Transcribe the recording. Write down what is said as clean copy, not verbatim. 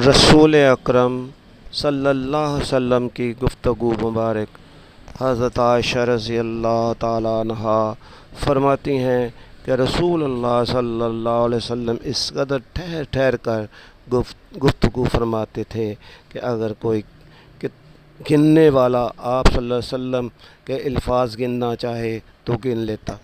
रसूल अकरम सल्लल्लाहु अलैहि वसल्लम की गुफ्तगू मुबारक। हज़रत आयशा रज़ी अल्लाह ताला अन्हा फरमाती हैं कि रसूल अल्लाह सल्लल्लाहु अलैहि वसल्लम इस कदर ठहर ठहर कर गुफ्तगू फरमाते थे कि अगर कोई गिनने वाला आप सल्लल्लाहु अलैहि वसल्लम के अल्फाज गिनना चाहे तो गिन लेता।